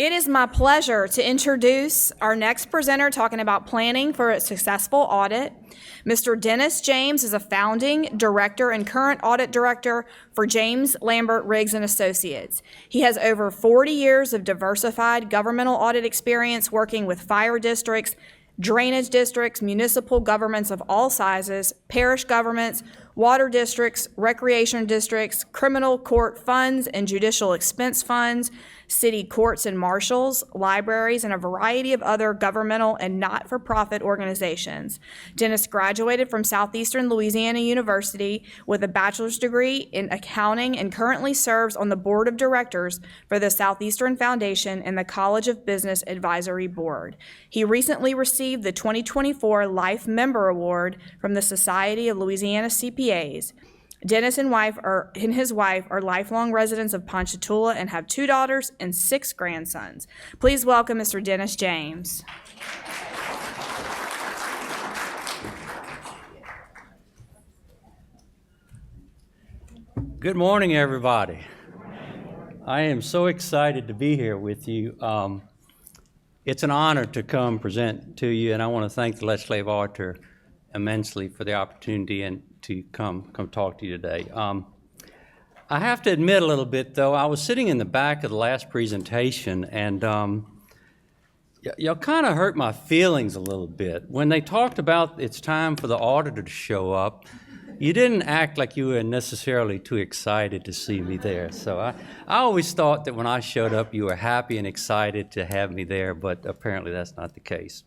It is my pleasure to introduce our next presenter talking about planning for a successful audit. Mr. Dennis James is a founding director and current audit director for James Lambert Riggs & Associates. He has over 40 years of diversified governmental audit experience working with fire districts, drainage districts, municipal governments of all sizes, parish governments, water districts, recreation districts, criminal court funds and judicial expense funds, city courts and marshals, libraries, and a variety of other governmental and not-for-profit organizations. Dennis graduated from Southeastern Louisiana University with a bachelor's degree in accounting and currently serves on the board of directors for the Southeastern Foundation and the College of Business Advisory Board. He recently received the 2024 Life Member Award from the Society of Louisiana CPAs. Dennis and his wife are lifelong residents of Ponchatoula and have 2 daughters and 6 grandsons. Please welcome Mr. Dennis James. Good morning, everybody. I am so excited to be here with you. It's an honor to come present to you, and I want to thank the legislative auditor immensely for the opportunity and to come talk to you today. I have to admit a little bit, though, I was sitting in the back of the last presentation, and y'all kind of hurt my feelings a little bit. When they talked about it's time for the auditor to show up, you didn't act like you were necessarily too excited to see me there. So I always thought that when I showed up, you were happy and excited to have me there, but apparently that's not the case.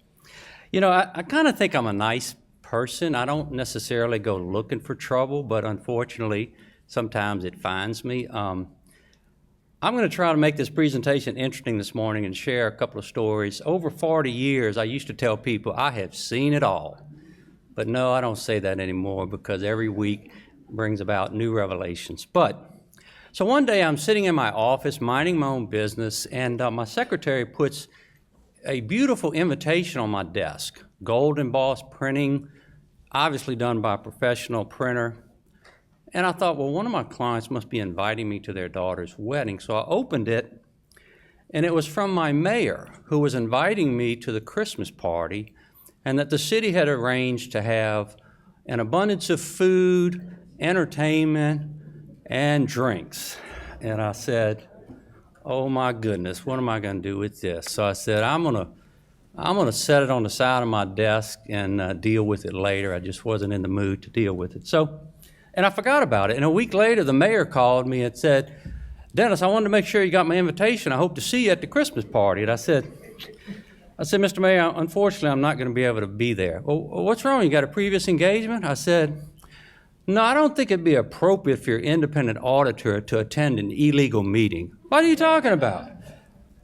You know, I kind of think I'm a nice person. I don't necessarily go looking for trouble, but unfortunately, sometimes it finds me. I'm going to try to make this presentation interesting this morning and share a couple of stories. Over 40 years, I used to tell people I have seen it all. But no, I don't say that anymore because every week brings about new revelations. So one day I'm sitting in my office minding my own business, and my secretary puts a beautiful invitation on my desk, gold embossed printing, obviously done by a professional printer. And I thought, well, one of my clients must be inviting me to their daughter's wedding. So I opened it, and it was from my mayor, who was inviting me to the Christmas party, and that the city had arranged to have an abundance of food, entertainment, and drinks. And I said, oh my goodness, what am I going to do with this? So I said, I'm going to set it on the side of my desk and deal with it later. I just wasn't in the mood to deal with it. And I forgot about it. And a week later, the mayor called me and said, Dennis, I wanted to make sure you got my invitation. I hope to see you at the Christmas party. And I said, Mr. Mayor, unfortunately, I'm not going to be able to be there. Well, what's wrong? You got a previous engagement? I said, no, I don't think it'd be appropriate for your independent auditor to attend an illegal meeting. What are you talking about?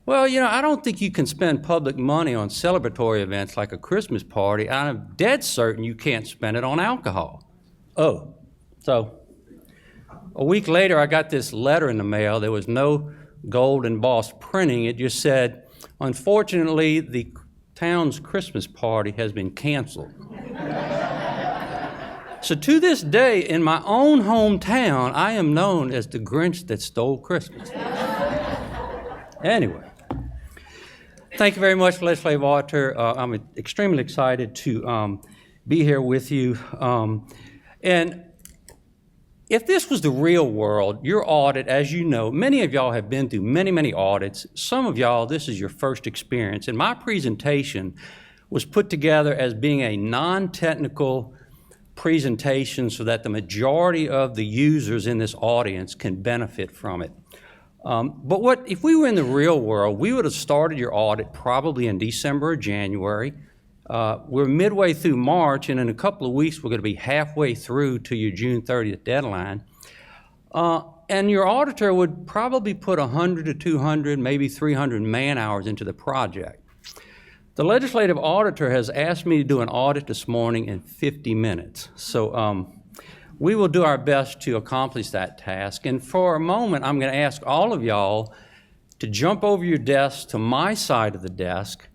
Well, you know, I don't think you can spend public money on celebratory events like a Christmas party. I'm dead certain you can't spend it on alcohol. Oh, so a week later, I got this letter in the mail. There was no gold embossed printing. It just said, unfortunately, the town's Christmas party has been canceled. So to this day, in my own hometown, I am known as the Grinch that stole Christmas. Anyway. Thank you very much, Legislative Auditor. I'm extremely excited to be here with you. And if this was the real world, your audit, as you know, many of y'all have been through many, many audits. Some of y'all, this is your first experience. And my presentation was put together as being a non-technical presentation so that the majority of the users in this audience can benefit from it. But if we were in the real world, we would have started your audit probably in December or January. We're midway through March, and in a couple of weeks, we're going to be halfway through to your June 30th deadline. And your auditor would probably put 100 to 200, maybe 300 man-hours into the project. The legislative auditor has asked me to do an audit this morning in 50 minutes. So we will do our best to accomplish that task. And for a moment, I'm going to ask all of y'all to jump over your desks to my side of the desk.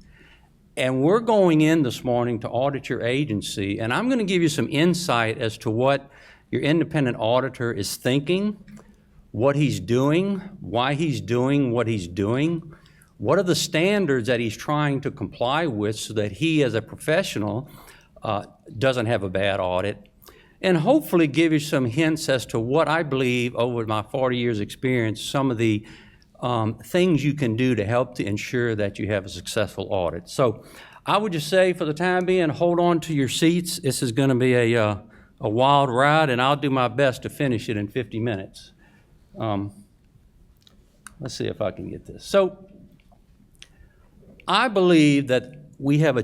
And we're going in this morning to audit your agency. And I'm going to give you some insight as to what your independent auditor is thinking, what he's doing, why he's doing what he's doing, What are the standards that he's trying to comply with so that he, as a professional, doesn't have a bad audit? And hopefully give you some hints as to what I believe, over my 40 years' experience, some of the things you can do to help to ensure that you have a successful audit. So I would just say, for the time being, hold on to your seats. This is going to be a wild ride, and I'll do my best to finish it in 50 minutes. Let's see if I can get this. So I believe that we have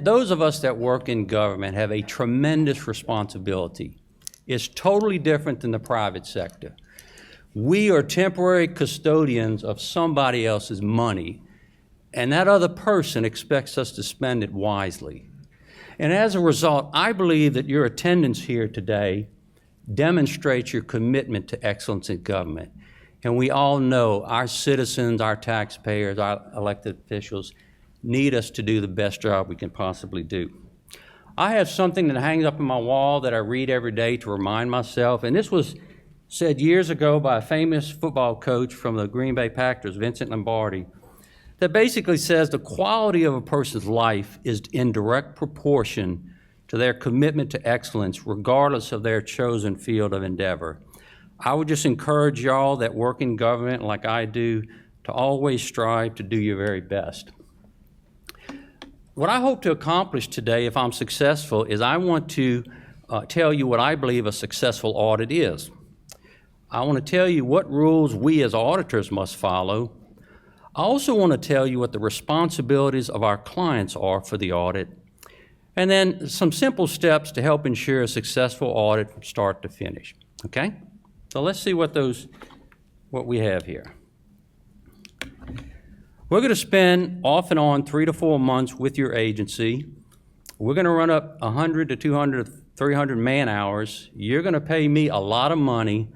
those of us that work in government have a tremendous responsibility. It's totally different than the private sector. We are temporary custodians of somebody else's money, and that other person expects us to spend it wisely. And as a result, I believe that your attendance here today demonstrates your commitment to excellence in government. And we all know our citizens, our taxpayers, our elected officials need us to do the best job we can possibly do. I have something that hangs up on my wall that I read every day to remind myself, and this was said years ago by a famous football coach from the Green Bay Packers, Vincent Lombardi, that basically says the quality of a person's life is in direct proportion to their commitment to excellence, regardless of their chosen field of endeavor. I would just encourage y'all that work in government like I do to always strive to do your very best. What I hope to accomplish today, if I'm successful, is I want to tell you what I believe a successful audit is. I want to tell you what rules we as auditors must follow. I also want to tell you what the responsibilities of our clients are for the audit, and then some simple steps to help ensure a successful audit from start to finish. Okay? So let's see what we have here. We're going to spend off and on 3 to 4 months with your agency. We're going to run up 100 to 200 to 300 man hours. You're going to pay me a lot of money,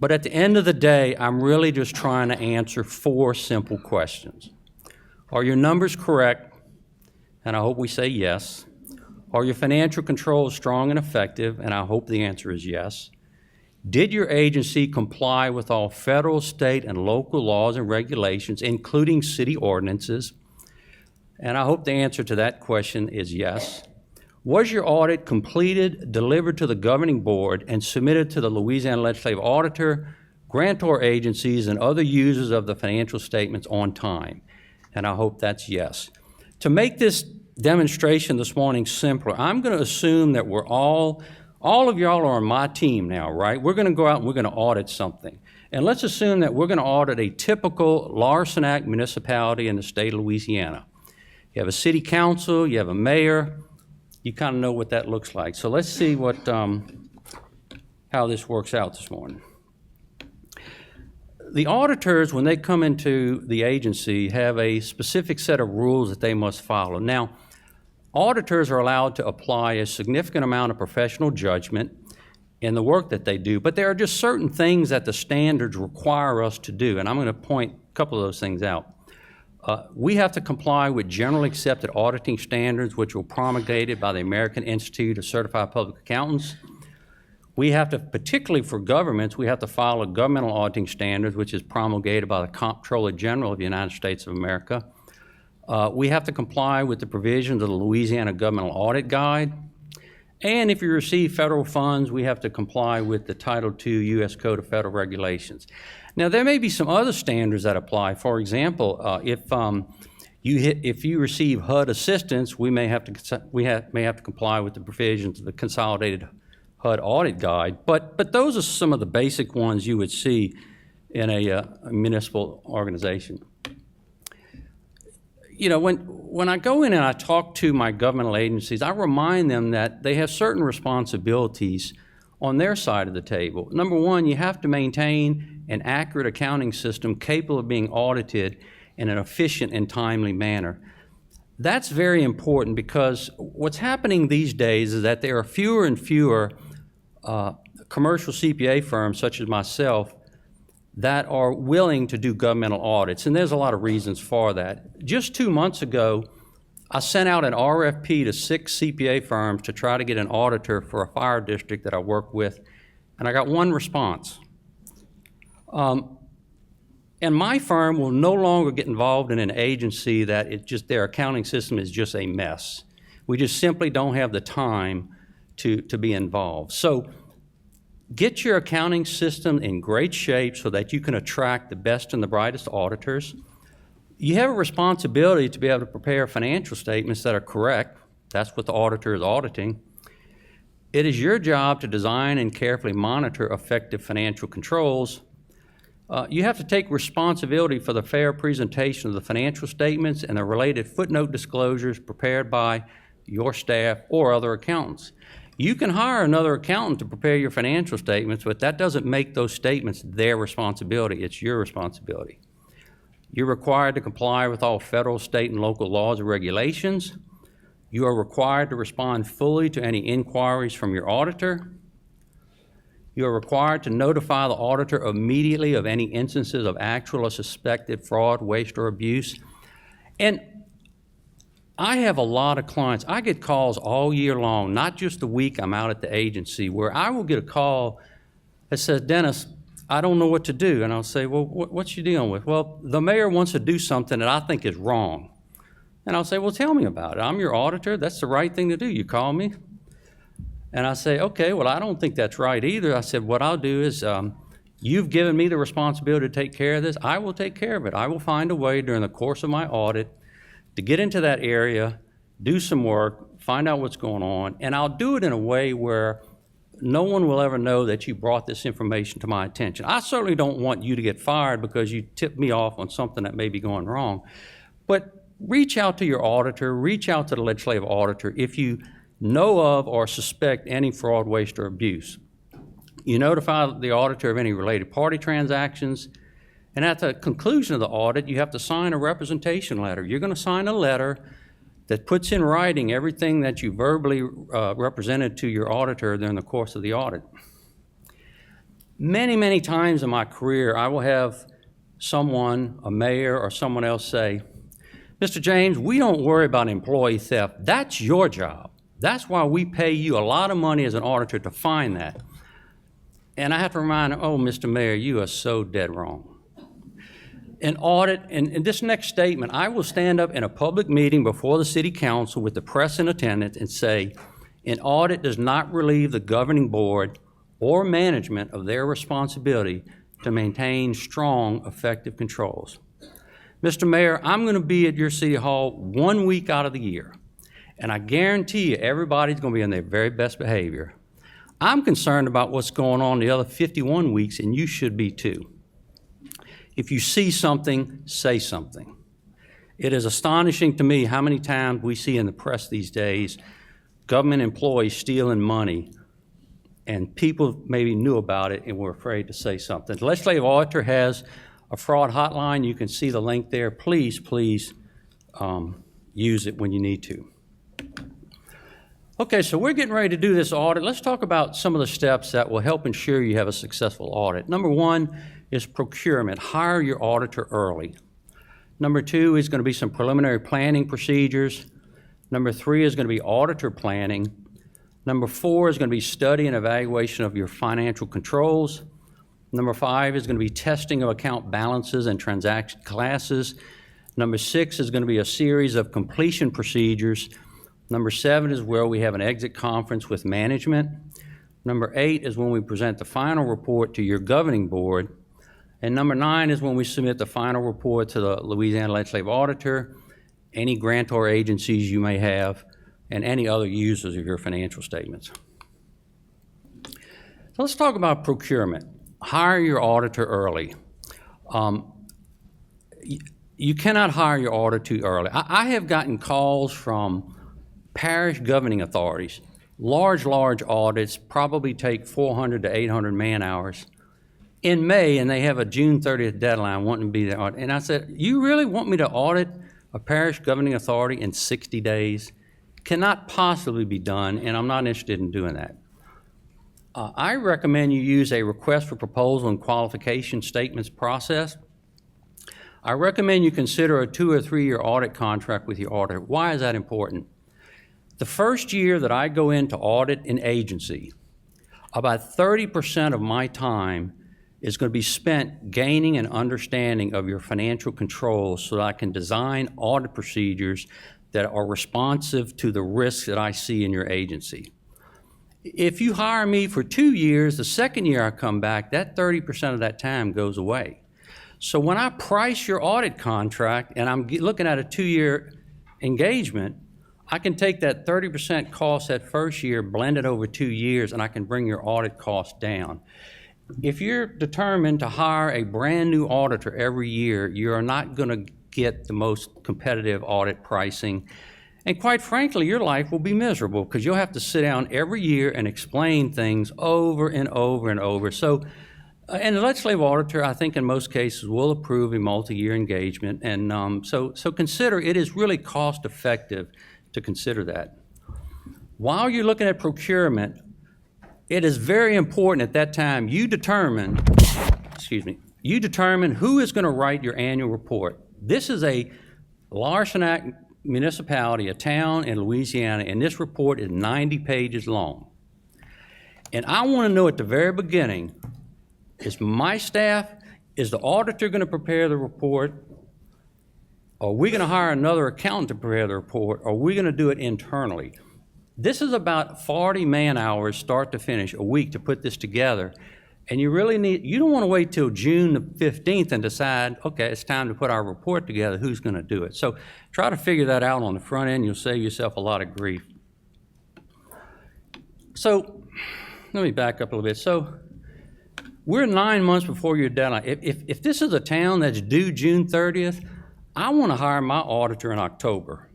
but at the end of the day, I'm really just trying to answer 4 simple questions. Are your numbers correct? And I hope we say yes. Are your financial controls strong and effective? And I hope the answer is yes. Did your agency comply with all federal, state, and local laws and regulations, including city ordinances? And I hope the answer to that question is yes. Was your audit completed, delivered to the governing board, and submitted to the Louisiana Legislative Auditor, grantor agencies, and other users of the financial statements on time? And I hope that's yes. To make this demonstration this morning simpler, I'm going to assume that we're all of y'all are on my team now, right? We're going to go out and we're going to audit something. And let's assume that we're going to audit a typical Larson Act municipality in the state of Louisiana. You have a city council, you have a mayor, you kind of know what that looks like. So let's see how this works out this morning. The auditors, when they come into the agency, have a specific set of rules that they must follow. Now, auditors are allowed to apply a significant amount of professional judgment in the work that they do, but there are just certain things that the standards require us to do, and I'm going to point a couple of those things out. We have to comply with generally accepted auditing standards, which were promulgated by the American Institute of Certified Public Accountants. We have to, particularly for governments, we have to follow governmental auditing standards, which is promulgated by the Comptroller General of the United States of America. We have to comply with the provisions of the Louisiana Governmental Audit Guide. And if you receive federal funds, we have to comply with the Title II U.S. Code of Federal Regulations. Now, there may be some other standards that apply. For example, if you receive HUD assistance, we may have to comply with the provisions of the Consolidated HUD Audit Guide. But those are some of the basic ones you would see in a municipal organization. You know, when I go in and I talk to my governmental agencies, I remind them that they have certain responsibilities on their side of the table. Number one, you have to maintain an accurate accounting system capable of being audited in an efficient and timely manner. That's very important because what's happening these days is that there are fewer and fewer commercial CPA firms such as myself that are willing to do governmental audits, and there's a lot of reasons for that. Just 2 months ago, I sent out an RFP to 6 CPA firms to try to get an auditor for a fire district that I work with, and I got 1 response. And And my firm will no longer get involved in an agency that their accounting system is just a mess. We just simply don't have the time to be involved. So get your accounting system in great shape so that you can attract the best and the brightest auditors. You have a responsibility to be able to prepare financial statements that are correct. That's what the auditor is auditing. It is your job to design and carefully monitor effective financial controls. You have to take responsibility for the fair presentation of the financial statements and the related footnote disclosures prepared by your staff or other accountants. You can hire another accountant to prepare your financial statements, but that doesn't make those statements their responsibility. It's your responsibility. You're required to comply with all federal, state, and local laws and regulations. You are required to respond fully to any inquiries from your auditor. You are required to notify the auditor immediately of any instances of actual or suspected fraud, waste, or abuse. And I have a lot of clients. I get calls all year long, not just the week I'm out at the agency, where I will get a call that says, Dennis, I don't know what to do. And I'll say, well, what's you dealing with? Well, the mayor wants to do something that I think is wrong. And I'll say, well, tell me about it. I'm your auditor. That's the right thing to do. You call me. And I say, okay, well, I don't think that's right either. I said, what I'll do is, you've given me the responsibility to take care of this. I will take care of it. I will find a way during the course of my audit to get into that area, do some work, find out what's going on, and I'll do it in a way where no one will ever know that you brought this information to my attention. I certainly don't want you to get fired because you tipped me off on something that may be going wrong. But reach out to your auditor, reach out to the legislative auditor if you know of or suspect any fraud, waste, or abuse. You notify the auditor of any related party transactions, and at the conclusion of the audit, you have to sign a representation letter. You're going to sign a letter that puts in writing everything that you verbally represented to your auditor during the course of the audit. Many, many times in my career, I will have someone, a mayor or someone else say, Mr. James, we don't worry about employee theft. That's your job. That's why we pay you a lot of money as an auditor to find that. And I have to remind them, oh, Mr. Mayor, you are so dead wrong. An audit, and in this next statement, I will stand up in a public meeting before the city council with the press in attendance and say, an audit does not relieve the governing board or management of their responsibility to maintain strong, effective controls. Mr. Mayor, I'm going to be at your city hall 1 week out of the year, and I guarantee you everybody's going to be in their very best behavior. I'm concerned about what's going on the other 51 weeks, and you should be too. If you see something, say something. It is astonishing to me how many times we see in the press these days government employees stealing money, and people maybe knew about it and were afraid to say something. The legislative auditor has a fraud hotline. You can see the link there. Please use it when you need to. Okay, so we're getting ready to do this audit. Let's talk about some of the steps that will help ensure you have a successful audit. Number one is procurement. Hire your auditor early. Number two is going to be some preliminary planning procedures. Number three is going to be auditor planning. Number four is going to be study and evaluation of your financial controls. Number five is going to be testing of account balances and transaction classes. Number six is going to be a series of completion procedures. Number seven is where we have an exit conference with management. Number eight is when we present the final report to your governing board. And number nine is when we submit the final report to the Louisiana Legislative Auditor, any grantor agencies you may have, and any other users of your financial statements. So let's talk about procurement. Hire your auditor early. You cannot hire your auditor too early. I have gotten calls from parish governing authorities. Large audits probably take 400 to 800 man hours in May, and they have a June 30th deadline wanting to be there. And I said, you really want me to audit a parish governing authority in 60 days? Cannot possibly be done, and I'm not interested in doing that. I recommend you use a request for proposal and qualification statements process. I recommend you consider a 2 or 3 year audit contract with your auditor. Why is that important? The first year that I go in to audit an agency, about 30% of my time is going to be spent gaining an understanding of your financial controls so that I can design audit procedures that are responsive to the risks that I see in your agency. If you hire me for 2 years, the second year I come back, that 30% of that time goes away. So when I price your audit contract and I'm looking at a 2-year engagement, I can take that 30% cost that first year, blend it over 2 years, and I can bring your audit costs down. If you're determined to hire a brand new auditor every year, you are not going to get the most competitive audit pricing. And quite frankly, your life will be miserable because you'll have to sit down every year and explain things over and over and over. So, and the legislative auditor, I think in most cases, will approve a multi-year engagement. And so consider it is really cost effective to consider that. While you're looking at procurement, it is very important at that time you determine who is going to write your annual report. This is a Larson Act municipality, a town in Louisiana, and this report is 90 pages long. And I want to know at the very beginning, is my staff, is the auditor going to prepare the report? Are we going to hire another accountant to prepare the report? Or are we going to do it internally? This is about 40 man-hours, start to finish, a week to put this together. And you don't want to wait till June the 15th and decide, okay, it's time to put our report together, who's going to do it? So try to figure that out on the front end, you'll save yourself a lot of grief. So let me back up a little bit. So we're 9 months before your deadline. If this is a town that's due June 30th, I want to hire my auditor in October.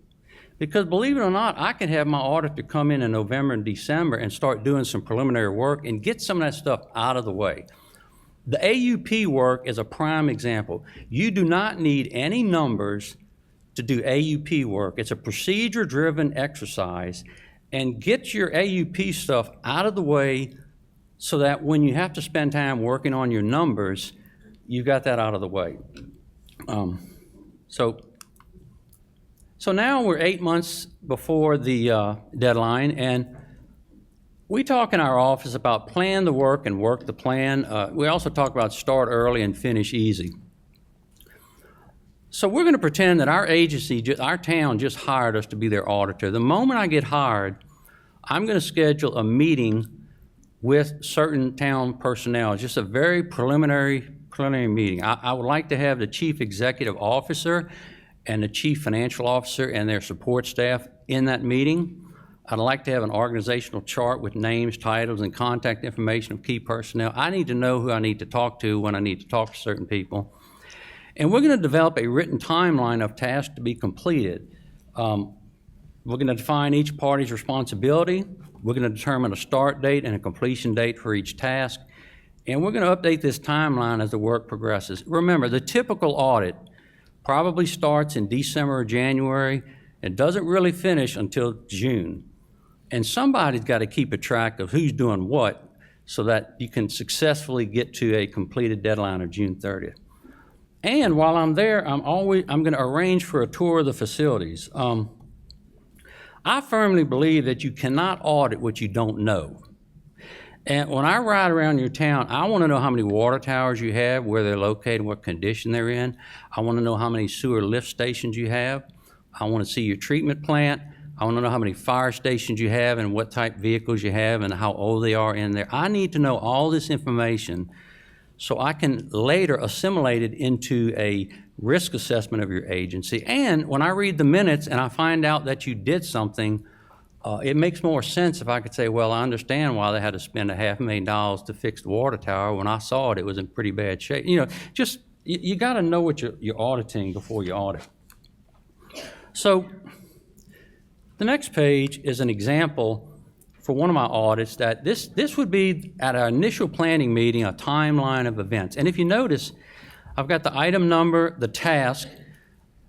Because believe it or not, I can have my auditor come in November and December and start doing some preliminary work and get some of that stuff out of the way. The AUP work is a prime example. You do not need any numbers to do AUP work. It's a procedure-driven exercise, and get your AUP stuff out of the way so that when you have to spend time working on your numbers, you got that out of the way. So now we're 8 months before the deadline, and we talk in our office about plan the work and work the plan. We also talk about start early and finish easy. So we're going to pretend that our agency, our town, just hired us to be their auditor. The moment I get hired, I'm going to schedule a meeting with certain town personnel, just a very preliminary meeting. I would like to have the chief executive officer and the chief financial officer and their support staff in that meeting. I'd like to have an organizational chart with names, titles, and contact information of key personnel. I need to know who I need to talk to when I need to talk to certain people. And we're going to develop a written timeline of tasks to be completed. We're going to define each party's responsibility. We're going to determine a start date and a completion date for each task. And we're going to update this timeline as the work progresses. Remember, the typical audit probably starts in December or January and doesn't really finish until June. And somebody's got to keep a track of who's doing what so that you can successfully get to a completed deadline of June 30th. And while I'm there, I'm going to arrange for a tour of the facilities. I firmly believe that you cannot audit what you don't know. And when I ride around your town, I want to know how many water towers you have, where they're located, what condition they're in. I want to know how many sewer lift stations you have. I want to see your treatment plant. I want to know how many fire stations you have and what type vehicles you have and how old they are in there. I need to know all this information so I can later assimilate it into a risk assessment of your agency. And when I read the minutes and I find out that you did something, it makes more sense if I could say, well, I understand why they had to spend $500,000 to fix the water tower. When I saw it was in pretty bad shape. You know, just, you got to know what you're auditing before you audit. So the next page is an example for one of my audits that this would be at our initial planning meeting, a timeline of events. And if you notice, I've got the item number, the task,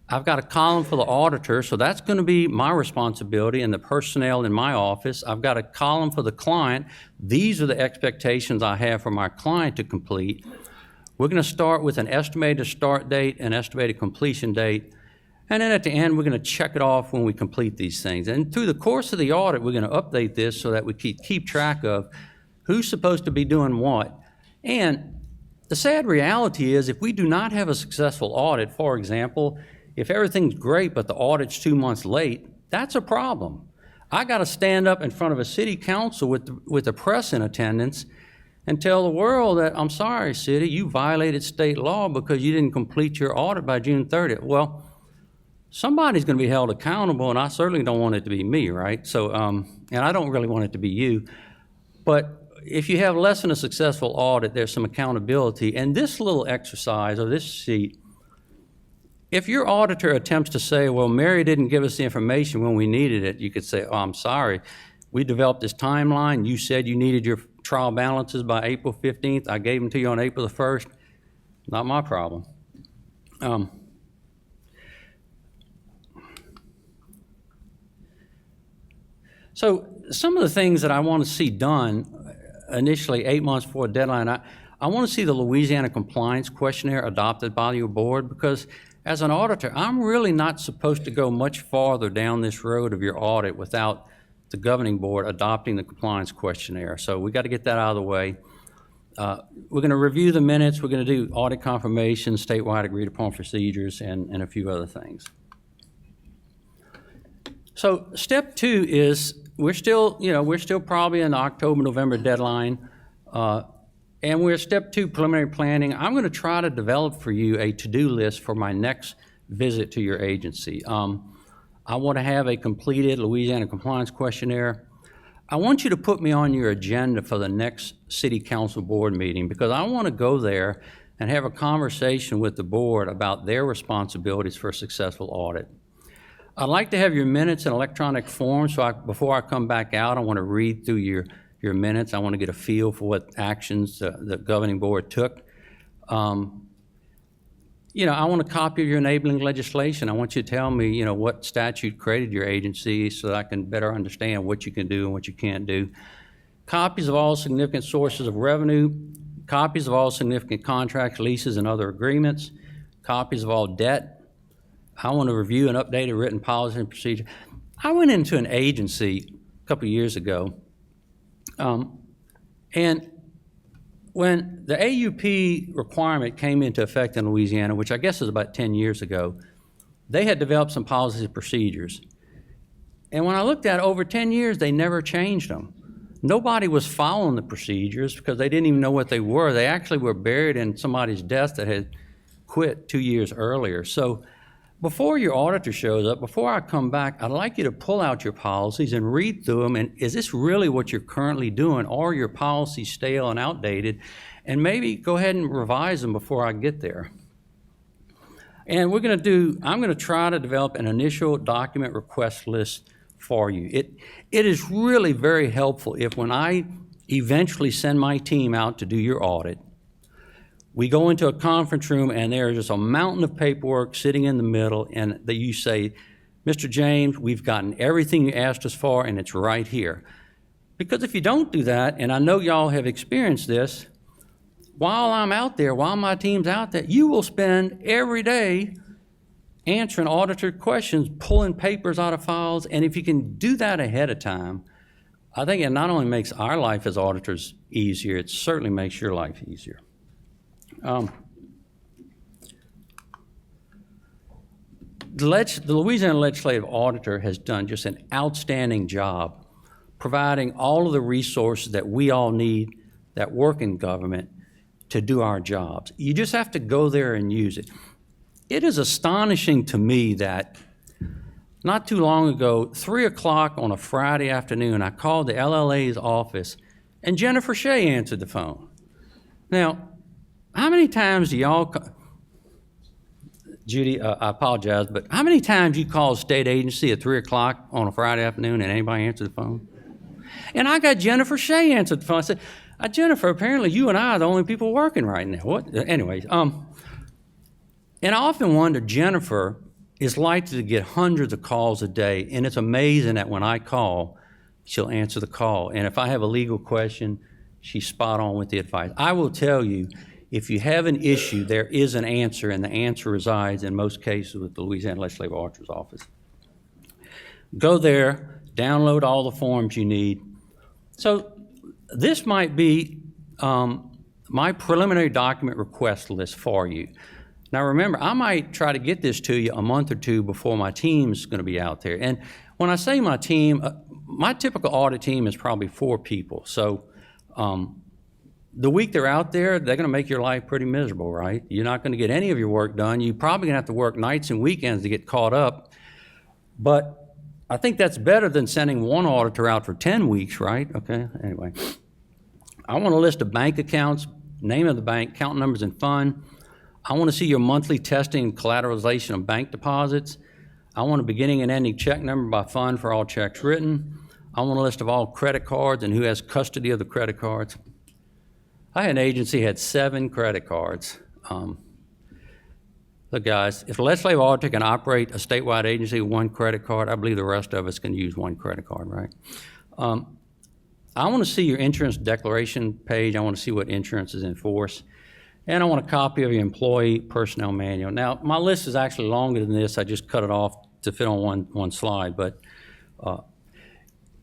I've got a column for the auditor, so that's going to be my responsibility and the personnel in my office. I've got a column for the client. These are the expectations I have from our client to complete. We're going to start with an estimated start date, an estimated completion date, and then at the end, we're going to check it off when we complete these things. And through the course of the audit, we're going to update this so that we keep track of who's supposed to be doing what. And the sad reality is if we do not have a successful audit, for example, if everything's great but the audit's 2 months late, that's a problem. I got to stand up in front of a city council with the press in attendance and tell the world that, I'm sorry, city, you violated state law because you didn't complete your audit by June 30th. Well, somebody's going to be held accountable, and I certainly don't want it to be me, right? So, and I don't really want it to be you. But if you have less than a successful audit, there's some accountability. And this little exercise, or this sheet, if your auditor attempts to say, well, Mary didn't give us the information when we needed it, you could say, oh, I'm sorry. We developed this timeline. You said you needed your trial balances by April 15th. I gave them to you on April the 1st. Not my problem. So some of the things that I want to see done initially 8 months before a deadline, I want to see the Louisiana compliance questionnaire adopted by your board, because as an auditor, I'm really not supposed to go much farther down this road of your audit without the governing board adopting the compliance questionnaire. So we got to get that out of the way. We're going to review the minutes. We're going to do audit confirmation, statewide agreed upon procedures, and a few other things. So step 2 is we're still probably in the October, November deadline, and we're step 2 preliminary planning. I'm going to try to develop for you a to-do list for my next visit to your agency. I want to have a completed Louisiana compliance questionnaire. I want you to put me on your agenda for the next city council board meeting, because I want to go there and have a conversation with the board about their responsibilities for a successful audit. I'd like to have your minutes in electronic form, so before I come back out, I want to read through your minutes. I want to get a feel for what actions the governing board took. I want a copy of your enabling legislation. I want you to tell me, what statute created your agency so that I can better understand what you can do and what you can't do. Copies of all significant sources of revenue, copies of all significant contracts, leases, and other agreements, copies of all debt. I want to review and update a written policy and procedure. I went into an agency a couple of years ago, and when the AUP requirement came into effect in Louisiana, which I guess is about 10 years ago, they had developed some policies and procedures. And when I looked at it, over 10 years, they never changed them. Nobody was following the procedures because they didn't even know what they were. They actually were buried in somebody's desk that had quit 2 years earlier. So before your auditor shows up, before I come back, I'd like you to pull out your policies and read through them. And is this really what you're currently doing, or are your policies stale and outdated? And maybe go ahead and revise them before I get there. And I'm going to try to develop an initial document request list for you. It is really very helpful if, when I eventually send my team out to do your audit, we go into a conference room and there's just a mountain of paperwork sitting in the middle, and that you say, Mr. James, we've gotten everything you asked us for, and it's right here. Because if you don't do that, and I know y'all have experienced this, while I'm out there, while my team's out there, you will spend every day answering auditor questions, pulling papers out of files, and if you can do that ahead of time, I think it not only makes our life as auditors easier, it certainly makes your life easier. The Louisiana Legislative Auditor has done just an outstanding job providing all of the resources that we all need that work in government to do our jobs. You just have to go there and use it. It is astonishing to me that not too long ago, 3 o'clock on a Friday afternoon, I called the LLA's office and Jennifer Shea answered the phone. Now, how many times do y'all, Judy, I apologize, but how many times you call a state agency at 3 o'clock on a Friday afternoon and anybody answer the phone? And I got Jennifer Shea answered the phone. I said, Jennifer, apparently you and I are the only people working right now. What? Anyways, and I often wonder, Jennifer is likely to get hundreds of calls a day, and it's amazing that when I call, she'll answer the call. And if I have a legal question, she's spot on with the advice. I will tell you, if you have an issue, there is an answer, and the answer resides in most cases with the Louisiana Legislative Auditor's Office. Go there, download all the forms you need. So this might be my preliminary document request list for you. Now remember, I might try to get this to you a month or two before my team's going to be out there. And when I say my team, my typical audit team is probably 4 people. So the week they're out there, they're going to make your life pretty miserable, right? You're not going to get any of your work done. You're probably going to have to work nights and weekends to get caught up. But I think that's better than sending one auditor out for 10 weeks, right? Okay, anyway. I want a list of bank accounts, name of the bank, account numbers and fund. I want to see your monthly testing and collateralization of bank deposits. I want a beginning and ending check number by fund for all checks written. I want a list of all credit cards and who has custody of the credit cards. I had an agency had 7 credit cards. Look, guys, if the legislative auditor can operate a statewide agency with 1 credit card, I believe the rest of us can use 1 credit card, right? I want to see your insurance declaration page. I want to see what insurance is in force. And I want a copy of your employee personnel manual. Now, my list is actually longer than this. I just cut it off to fit on one slide. But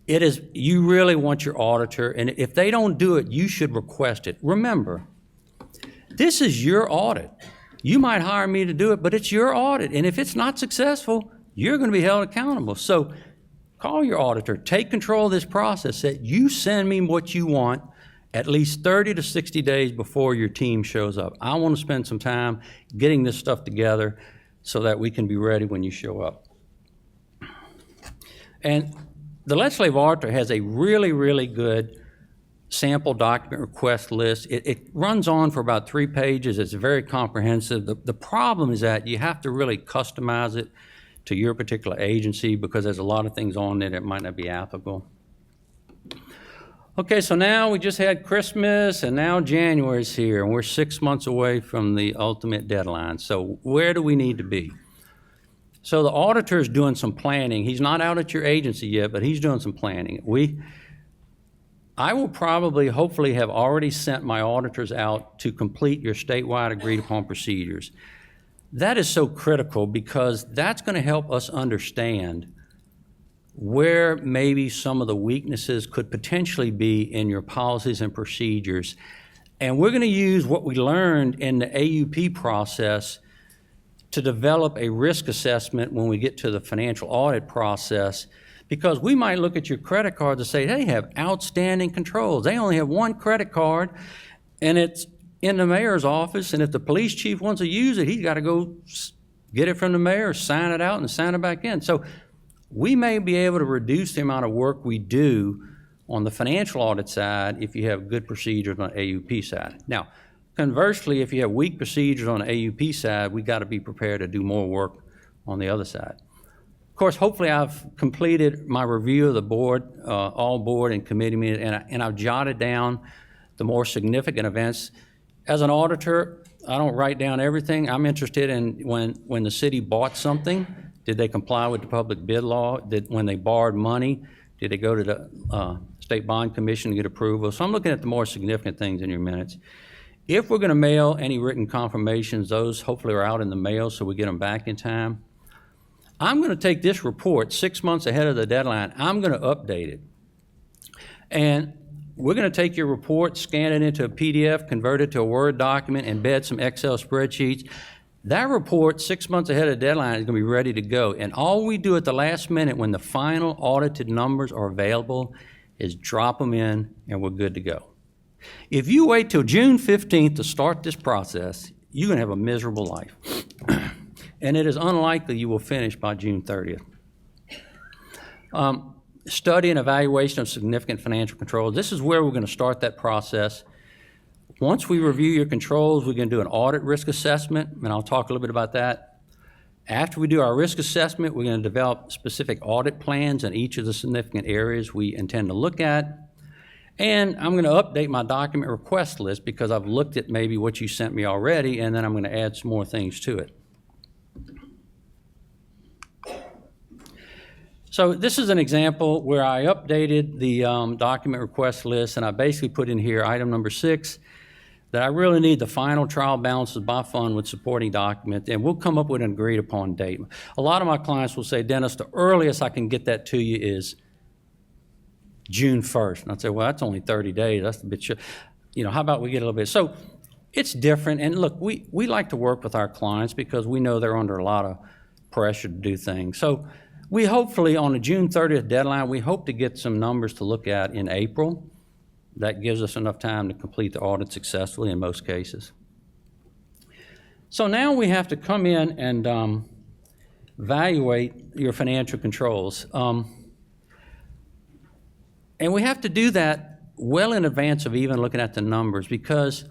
it is, you really want your auditor, and if they don't do it, you should request it. Remember, this is your audit. You might hire me to do it, but it's your audit. And if it's not successful, you're going to be held accountable. So call your auditor. Take control of this process. That you send me what you want at least 30 to 60 days before your team shows up. I want to spend some time getting this stuff together so that we can be ready when you show up. And the legislative auditor has a really, really good sample document request list. It runs on for about 3 pages. It's very comprehensive. The problem is that you have to really customize it to your particular agency because there's a lot of things on it that might not be applicable. Okay, so now we just had Christmas and now January's here and we're 6 months away from the ultimate deadline. So where do we need to be? So the auditor is doing some planning. He's not out at your agency yet, but he's doing some planning. I will probably, hopefully, have already sent my auditors out to complete your statewide agreed upon procedures. That is so critical because that's going to help us understand where maybe some of the weaknesses could potentially be in your policies and procedures. And we're going to use what we learned in the AUP process to develop a risk assessment when we get to the financial audit process, because we might look at your credit cards and say, they have outstanding controls. They only have 1 credit card, and it's in the mayor's office, and if the police chief wants to use it, he's got to go get it from the mayor, sign it out, and sign it back in. So we may be able to reduce the amount of work we do on the financial audit side if you have good procedures on the AUP side. Now, conversely, if you have weak procedures on the AUP side, we got to be prepared to do more work on the other side. Of course, hopefully I've completed my review of the board, all board and committee meetings, and I've jotted down the more significant events. As an auditor, I don't write down everything. I'm interested in when the city bought something, did they comply with the public bid law? When they borrowed money, did they go to the State Bond Commission to get approval? So I'm looking at the more significant things in your minutes. If we're going to mail any written confirmations, those hopefully are out in the mail so we get them back in time. I'm going to take this report 6 months ahead of the deadline. I'm going to update it. And we're going to take your report, scan it into a PDF, convert it to a Word document, embed some Excel spreadsheets. That report 6 months ahead of the deadline is going to be ready to go. And all we do at the last minute when the final audited numbers are available is drop them in and we're good to go. If you wait till June 15th to start this process, you're going to have a miserable life. And it is unlikely you will finish by June 30th. Study and evaluation of significant financial controls. This is where we're going to start that process. Once we review your controls, we're going to do an audit risk assessment, and I'll talk a little bit about that. After we do our risk assessment, we're going to develop specific audit plans in each of the significant areas we intend to look at. And I'm going to update my document request list because I've looked at maybe what you sent me already, and then I'm going to add some more things to it. So this is an example where I updated the document request list, and I basically put in here item number 6, that I really need the final trial balances by fund with supporting document, and we'll come up with an agreed upon date. A lot of my clients will say, Dennis, the earliest I can get that to you is June 1st. And I'd say, well, that's only 30 days. That's a bit short. how about we get a little bit? So it's different. And look, we like to work with our clients because we know they're under a lot of pressure to do things. So we hopefully, on the June 30th deadline, we hope to get some numbers to look at in April. That gives us enough time to complete the audit successfully in most cases. So now we have to come in and evaluate your financial controls. And we have to do that well in advance of even looking at the numbers, because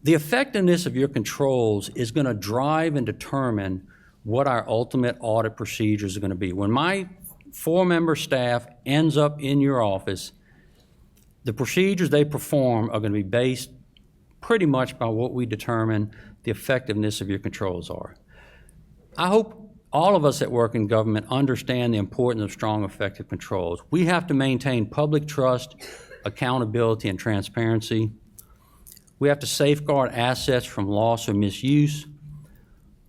the effectiveness of your controls is going to drive and determine what our ultimate audit procedures are going to be. When my 4-member staff ends up in your office, the procedures they perform are going to be based pretty much by what we determine the effectiveness of your controls are. I hope all of us that work in government understand the importance of strong, effective controls. We have to maintain public trust, accountability, and transparency. We have to safeguard assets from loss or misuse.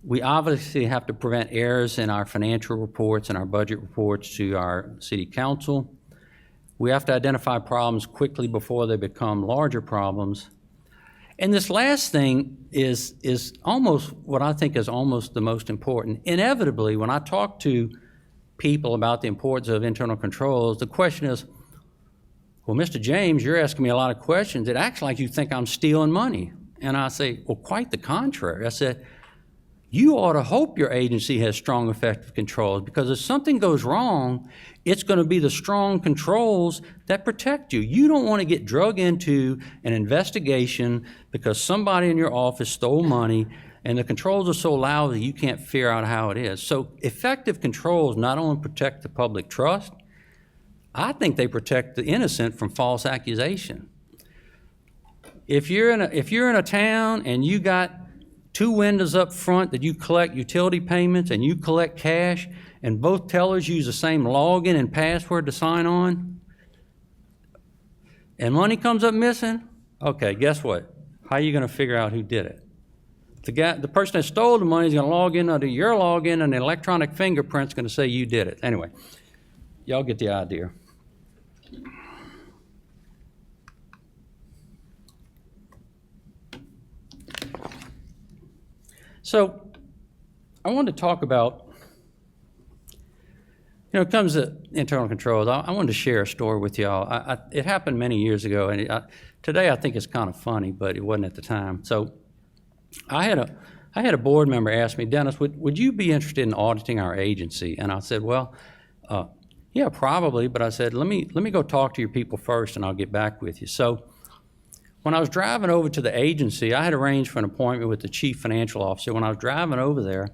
We obviously have to prevent errors in our financial reports and our budget reports to our city council. We have to identify problems quickly before they become larger problems. And this last thing is almost what I think is almost the most important. Inevitably, when I talk to people about the importance of internal controls, the question is, well, Mr. James, you're asking me a lot of questions. It acts like you think I'm stealing money. And I say, well, quite the contrary. I said, you ought to hope your agency has strong, effective controls, because if something goes wrong, it's going to be the strong controls that protect you. You don't want to get drug into an investigation because somebody in your office stole money and the controls are so lousy you can't figure out how it is. So effective controls not only protect the public trust, I think they protect the innocent from false accusation. If you're in a town and you got 2 windows up front that you collect utility payments and you collect cash, and both tellers use the same login and password to sign on, and money comes up missing, okay, guess what? How are you going to figure out who did it? The person that stole the money is going to log in under your login, and the electronic fingerprint's going to say you did it. Anyway, y'all get the idea. So I wanted to talk about, it comes to internal controls. I wanted to share a story with y'all. It happened many years ago, and today I think it's kind of funny, but it wasn't at the time. So I had a board member ask me, Dennis, would you be interested in auditing our agency? And I said, well, yeah, probably, but I said, let me go talk to your people first, and I'll get back with you. So when I was driving over to the agency, I had arranged for an appointment with the chief financial officer. When I was driving over there,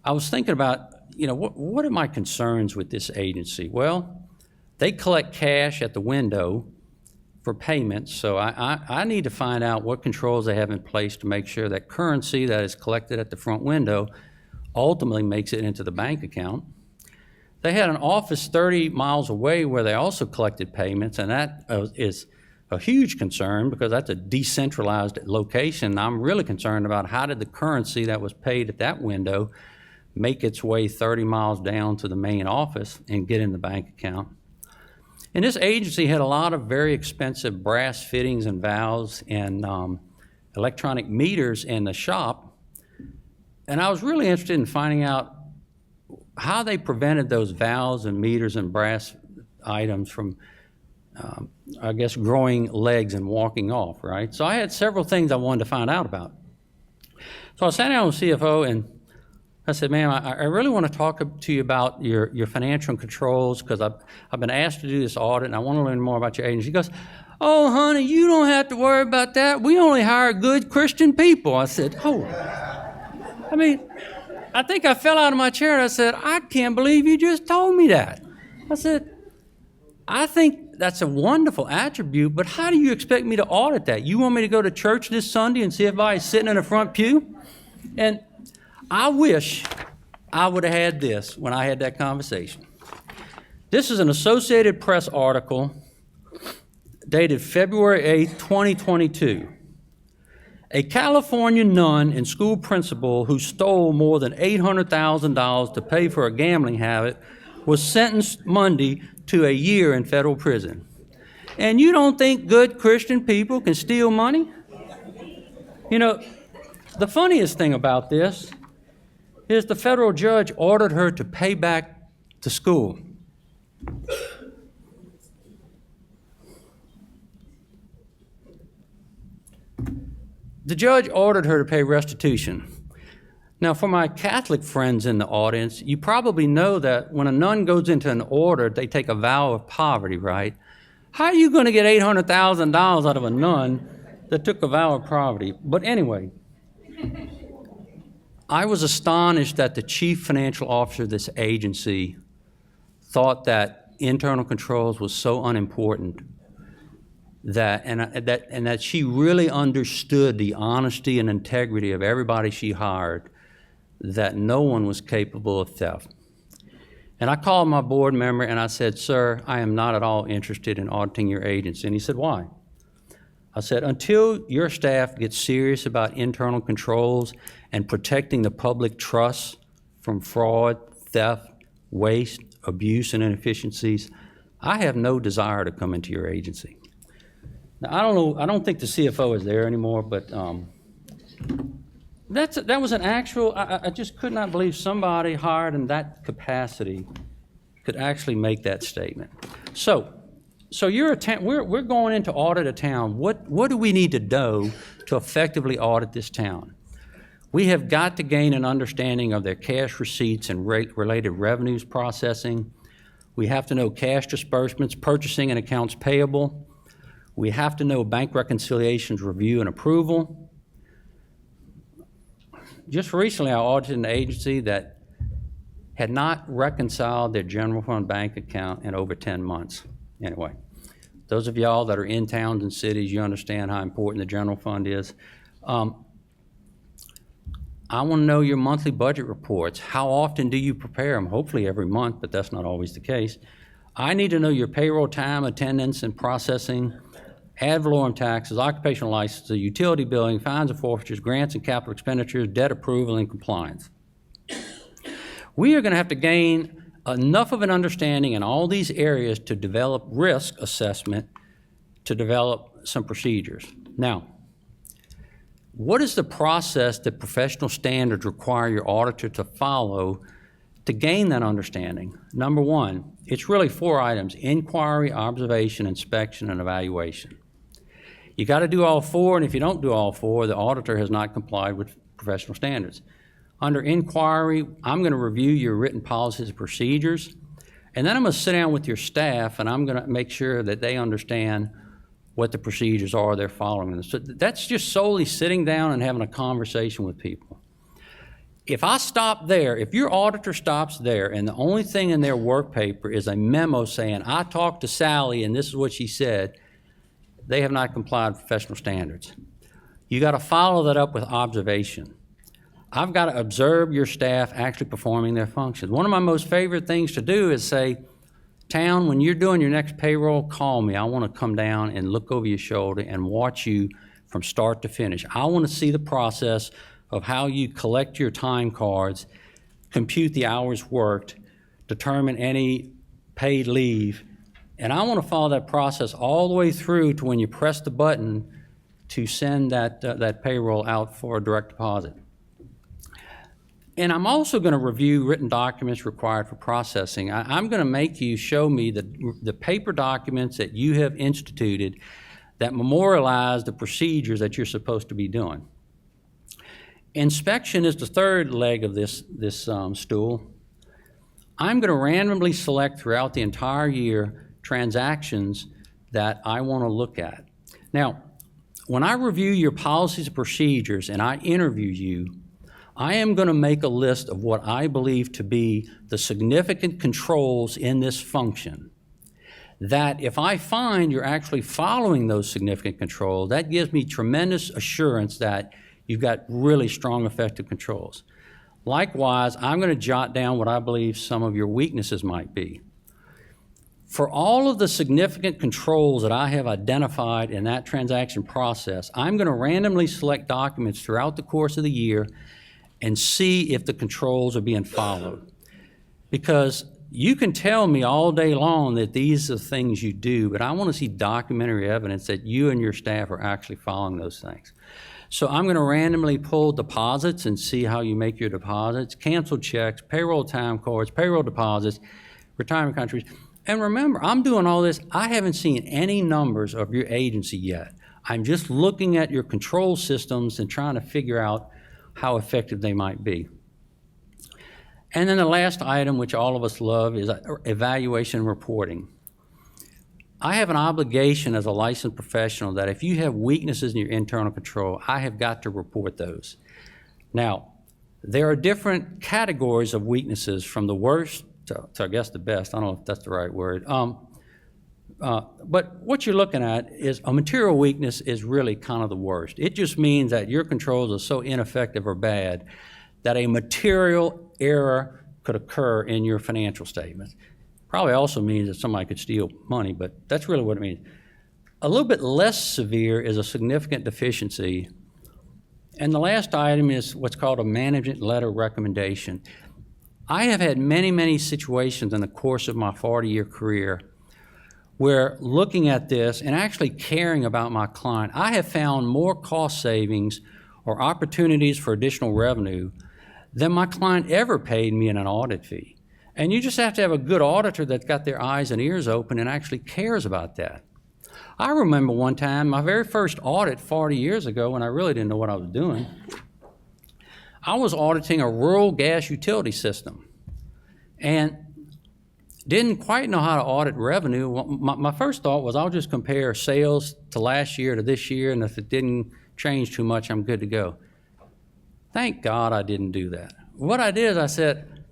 I was thinking about, what are my concerns with this agency? Well, they collect cash at the window for payments, so I need to find out what controls they have in place to make sure that currency that is collected at the front window ultimately makes it into the bank account. They had an office 30 miles away where they also collected payments, and that is a huge concern because that's a decentralized location. I'm really concerned about how did the currency that was paid at that window make its way 30 miles down to the main office and get in the bank account. And this agency had a lot of very expensive brass fittings and valves and electronic meters in the shop. And I was really interested in finding out how they prevented those valves and meters and brass items from growing legs and walking off, right? So I had several things I wanted to find out about. So I sat down with CFO and I said, ma'am, I really want to talk to you about your financial controls because I've been asked to do this audit and I want to learn more about your agency. She goes, oh, honey, you don't have to worry about that. We only hire good Christian people. I said, oh. I think I fell out of my chair and I said, I can't believe you just told me that. I said, I think that's a wonderful attribute, but how do you expect me to audit that? You want me to go to church this Sunday and see if everybody's sitting in the front pew? And I wish I would have had this when I had that conversation. This is an Associated Press article dated February 8, 2022. A California nun and school principal who stole more than $800,000 to pay for a gambling habit was sentenced Monday to a year in federal prison. And you don't think good Christian people can steal money? You know, the funniest thing about this is the federal judge ordered her to pay back to school. The judge ordered her to pay restitution. Now, for my Catholic friends in the audience, you probably know that when a nun goes into an order, they take a vow of poverty, right? How are you going to get $800,000 out of a nun that took a vow of poverty? But anyway, I was astonished that the chief financial officer of this agency thought that internal controls was so unimportant that she really understood the honesty and integrity of everybody she hired, that no one was capable of theft. And I called my board member and I said, "Sir, I am not at all interested in auditing your agency." And he said, "Why?" I said, "Until your staff gets serious about internal controls and protecting the public trust from fraud, theft, waste, abuse, and inefficiencies, I have no desire to come into your agency." Now, I don't think the CFO is there anymore, but that was an actual, I just could not believe somebody hired in that capacity could actually make that statement. So we're going in to audit a town. What do we need to do to effectively audit this town? We have got to gain an understanding of their cash receipts and related revenues processing. We have to know cash disbursements, purchasing, and accounts payable. We have to know bank reconciliations, review, and approval. Just recently, I audited an agency that had not reconciled their general fund bank account in over 10 months. Anyway, those of y'all that are in towns and cities, you understand how important the general fund is. I want to know your monthly budget reports. How often do you prepare them? Hopefully every month, but that's not always the case. I need to know your payroll time, attendance, and processing, ad valorem taxes, occupational licenses, utility billing, fines and forfeitures, grants and capital expenditures, debt approval, and compliance. We are going to have to gain enough of an understanding in all these areas to develop risk assessment, to develop some procedures. Now, what is the process that professional standards require your auditor to follow to gain that understanding? Number one, it's really 4 items: inquiry, observation, inspection, and evaluation. You got to do all 4, and if you don't do all 4, the auditor has not complied with professional standards. Under inquiry, I'm going to review your written policies and procedures, and then I'm going to sit down with your staff, and I'm going to make sure that they understand what the procedures are they're following. So that's just solely sitting down and having a conversation with people. If I stop there, if your auditor stops there and the only thing in their work paper is a memo saying, "I talked to Sally and this is what she said," they have not complied with professional standards. You got to follow that up with observation. I've got to observe your staff actually performing their functions. One of my most favorite things to do is say, "Town, when you're doing your next payroll, call me. I want to come down and look over your shoulder and watch you from start to finish. I want to see the process of how you collect your time cards, compute the hours worked, determine any paid leave, and I want to follow that process all the way through to when you press the button to send that payroll out for a direct deposit." And I'm also going to review written documents required for processing. I'm going to make you show me the paper documents that you have instituted that memorialize the procedures that you're supposed to be doing. Inspection is the third leg of this stool. I'm going to randomly select throughout the entire year transactions that I want to look at. Now, when I review your policies and procedures and I interview you, I am going to make a list of what I believe to be the significant controls in this function. That if I find you're actually following those significant controls, that gives me tremendous assurance that you've got really strong, effective controls. Likewise, I'm going to jot down what I believe some of your weaknesses might be. For all of the significant controls that I have identified in that transaction process, I'm going to randomly select documents throughout the course of the year and see if the controls are being followed. Because You can tell me all day long that these are things you do, but I want to see documentary evidence that you and your staff are actually following those things. So I'm going to randomly pull deposits and see how you make your deposits, canceled checks, payroll time cards, payroll deposits, retirement contributions. And remember, I'm doing all this. I haven't seen any numbers of your agency yet. I'm just looking at your control systems and trying to figure out how effective they might be. And then the last item, which all of us love, is evaluation reporting. I have an obligation as a licensed professional that if you have weaknesses in your internal control, I have got to report those. Now, there are different categories of weaknesses, from the worst to I guess the best. I don't know if that's the right word. But what you're looking at is a material weakness is really kind of the worst. It just means that your controls are so ineffective or bad that a material error could occur in your financial statements. Probably also means that somebody could steal money, but that's really what it means. A little bit less severe is a significant deficiency. And the last item is what's called a management letter recommendation. I have had many, many situations in the course of my 40-year career where looking at this and actually caring about my client, I have found more cost savings or opportunities for additional revenue than my client ever paid me in an audit fee. And you just have to have a good auditor that's got their eyes and ears open and actually cares about that. I remember one time, my very first audit 40 years ago, when I really didn't know what I was doing, I was auditing a rural gas utility system and didn't quite know how to audit revenue. My first thought was I'll just compare sales to last year to this year, and if it didn't change too much, I'm good to go. Thank God I didn't do that. What I did is I said,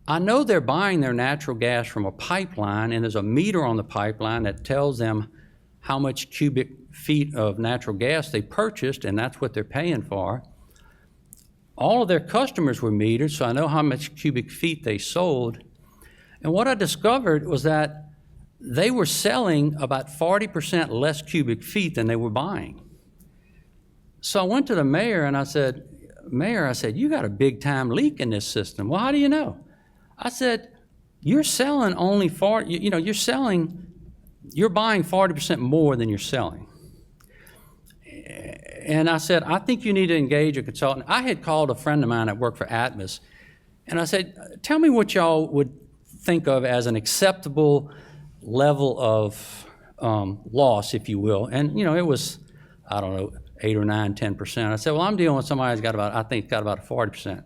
I know they're buying their natural gas from a pipeline, and there's a meter on the pipeline that tells them how much cubic feet of natural gas they purchased, and that's what they're paying for. All of their customers were metered, so I know how much cubic feet they sold. And what I discovered was that they were selling about 40% less cubic feet than they were buying. So I went to the mayor and I said, Mayor, I said, you got a big time leak in this system. Well, how do you know? I said, you're selling only 40, you're buying 40% more than you're selling. And I said, I think you need to engage a consultant. I had called a friend of mine that worked for Atmos, and I said, tell me what y'all would think of as an acceptable level of loss, if you will. And, it was, I don't know, 8 or 9, 10%. I said, well, I'm dealing with somebody who's got about, I think, got about 40%.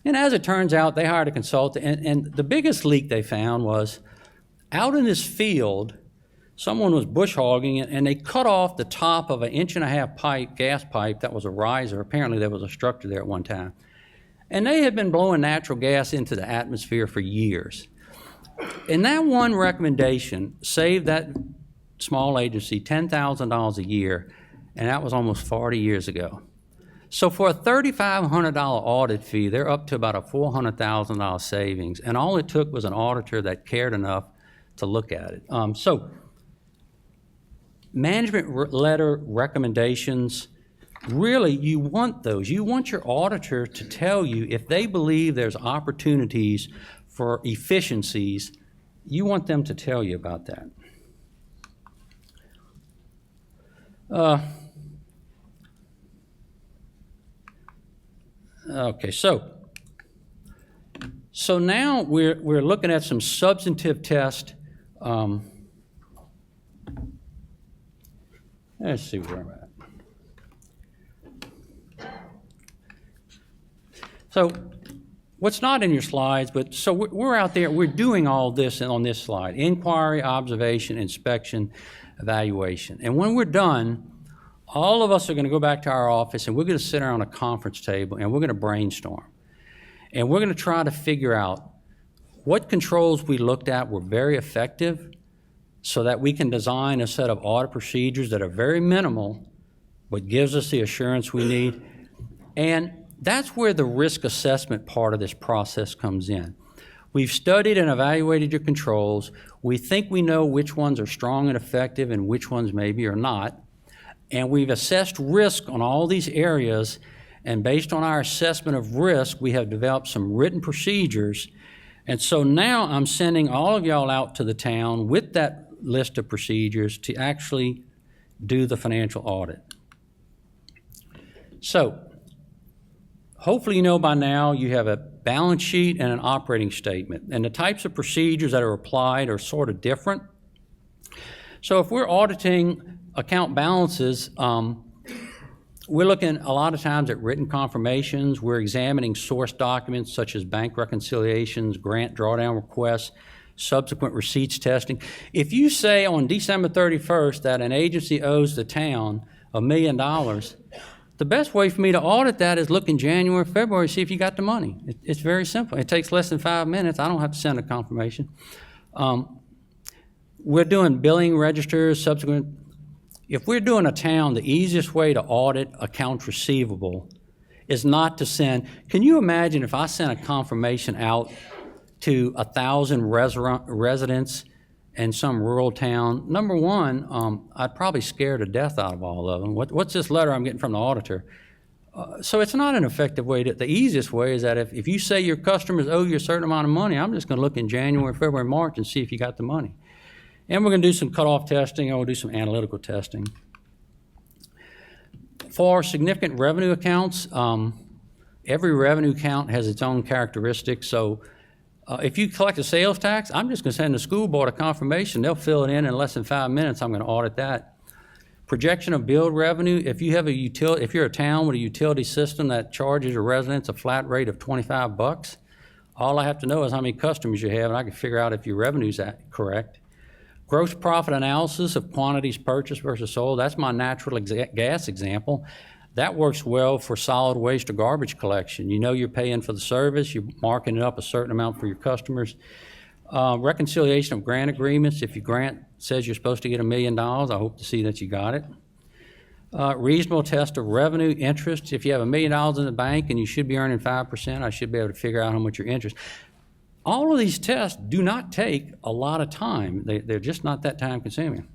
And as it turns out, they hired a consultant, and the biggest leak they found was out in this field, someone was bush hogging it, and they cut off the top of an 1.5-inch pipe, gas pipe, that was a riser. Apparently there was a structure there at one time. And they had been blowing natural gas into the atmosphere for years. And that one recommendation saved that small agency $10,000 a year, and that was almost 40 years ago. So for a $3,500 audit fee, they're up to about a $400,000 savings, and all it took was an auditor that cared enough to look at it. So management letter recommendations, really, you want those. You want your auditor to tell you if they believe there's opportunities for efficiencies, you want them to tell you about that. Okay, so now we're looking at some substantive tests. Let's see where I'm at. So what's not in your slides, but so we're out there, we're doing all this on this slide: inquiry, observation, inspection, evaluation. And when we're done, all of us are going to go back to our office and we're going to sit around a conference table and we're going to brainstorm. And we're going to try to figure out what controls we looked at were very effective so that we can design a set of audit procedures that are very minimal but gives us the assurance we need. And that's where the risk assessment part of this process comes in. We've studied and evaluated your controls. We think we know which ones are strong and effective and which ones maybe are not. And we've assessed risk on all these areas, and based on our assessment of risk, we have developed some written procedures And so now I'm sending all of y'all out to the town with that list of procedures to actually do the financial audit. So hopefully you know by now you have a balance sheet and an operating statement. And the types of procedures that are applied are sort of different. So if we're auditing account balances, we're looking a lot of times at written confirmations. We're examining source documents such as bank reconciliations, grant drawdown requests, subsequent receipts testing. If you say on December 31st that an agency owes the town $1 million, the best way for me to audit that is look in January, February, see if you got the money. It's very simple. It takes less than 5 minutes. I don't have to send a confirmation. We're doing billing registers, subsequent. If we're doing a town, the easiest way to audit accounts receivable is not to send. Can you imagine if I sent a confirmation out to 1,000 residents in some rural town? Number one, I'd probably scare the death out of all of them. What's this letter I'm getting from the auditor? So it's not an effective way. The easiest way is that if you say your customers owe you a certain amount of money, I'm just going to look in January, February, March and see if you got the money. And we're going to do some cutoff testing, and we'll do some analytical testing. For significant revenue accounts, every revenue account has its own characteristics. So if you collect a sales tax, I'm just going to send the school board a confirmation. They'll fill it in less than 5 minutes. I'm going to audit that. Projection of billed revenue. If you have if you're a town with a utility system that charges your residents a flat rate of $25, all I have to know is how many customers you have, and I can figure out if your revenue's correct. Gross profit analysis of quantities purchased versus sold. That's my natural gas example. That works well for solid waste or garbage collection. You know you're paying for the service, you're marking it up a certain amount for your customers. Reconciliation of grant agreements. If your grant says you're supposed to get $1 million, I hope to see that you got it. Reasonable test of revenue, interest. If you have $1 million in the bank and you should be earning 5%, I should be able to figure out how much your interest. All of these tests do not take a lot of time. They're just not that time consuming.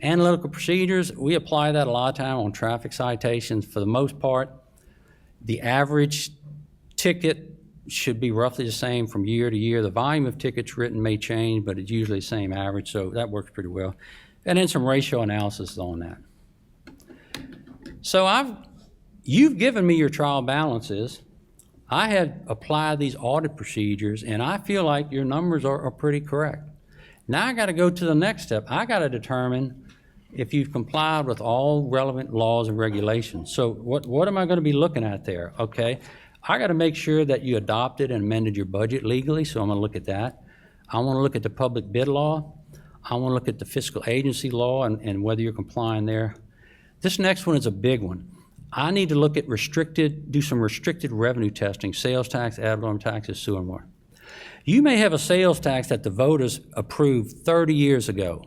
Analytical procedures, we apply that a lot of time on traffic citations. For the most part, the average ticket should be roughly the same from year to year. The volume of tickets written may change, but it's usually the same average, so that works pretty well. And then some ratio analysis on that. So you've given me your trial balances. I had applied these audit procedures, and I feel like your numbers are pretty correct. Now I got to go to the next step. I got to determine if you've complied with all relevant laws and regulations. So what am I going to be looking at there? Okay, I got to make sure that you adopted and amended your budget legally, so I'm going to look at that. I want to look at the public bid law. I want to look at the fiscal agency law and whether you're complying there. This next one is a big one. I need to look at do some restricted revenue testing, sales tax, ad valorem taxes, sewer and water. You may have a sales tax that the voters approved 30 years ago.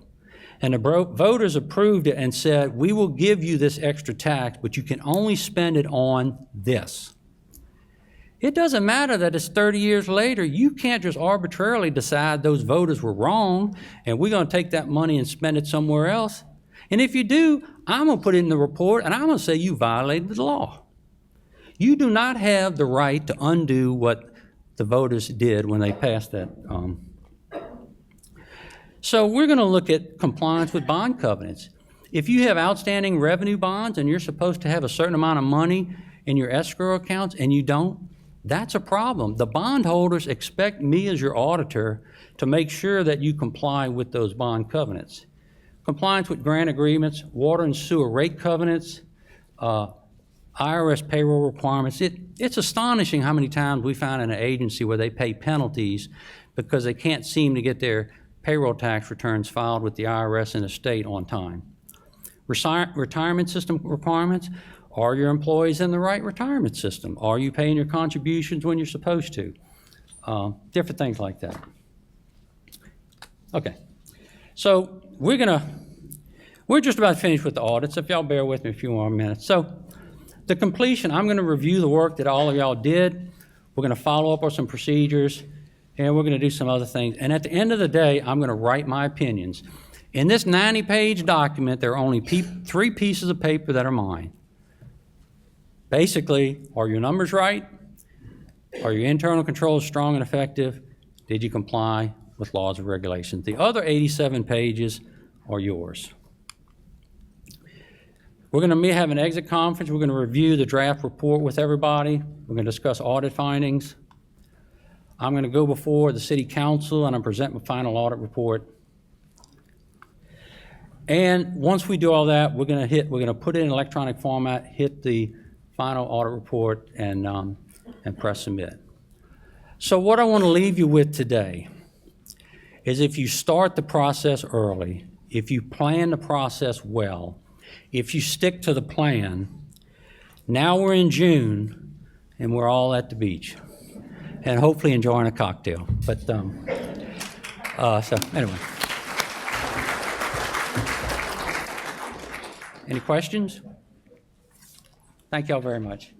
And the voters approved it and said, we will give you this extra tax, but you can only spend it on this. It doesn't matter that it's 30 years later. You can't just arbitrarily decide those voters were wrong and we're going to take that money and spend it somewhere else. And if you do, I'm going to put it in the report and I'm going to say you violated the law. You do not have the right to undo what the voters did when they passed that. So we're going to look at compliance with bond covenants. If you have outstanding revenue bonds and you're supposed to have a certain amount of money in your escrow accounts and you don't, that's a problem. The bondholders expect me as your auditor to make sure that you comply with those bond covenants. Compliance with grant agreements, water and sewer rate covenants, IRS payroll requirements. It's astonishing how many times we find in an agency where they pay penalties because they can't seem to get their payroll tax returns filed with the IRS and the state on time. Retirement system requirements. Are your employees in the right retirement system? Are you paying your contributions when you're supposed to? Different things like that. Okay, so we're just about finished with the audits. If y'all bear with me a few more minutes. So the completion, I'm going to review the work that all of y'all did. We're going to follow up on some procedures, and we're going to do some other things. And at the end of the day, I'm going to write my opinions. In this 90-page document, there are only 3 pieces of paper that are mine. Basically, are your numbers right? Are your internal controls strong and effective? Did you comply with laws and regulations? The other 87 pages are yours. We're going to have an exit conference. We're going to review the draft report with everybody. We're going to discuss audit findings. I'm going to go before the city council and I'm present my final audit report. And once we do all that, we're going to put it in electronic format, hit the final audit report, and press submit. So what I want to leave you with today is if you start the process early, if you plan the process well, if you stick to the plan, now we're in June and we're all at the beach and hopefully enjoying a cocktail. But so anyway. Any questions? Thank y'all very much.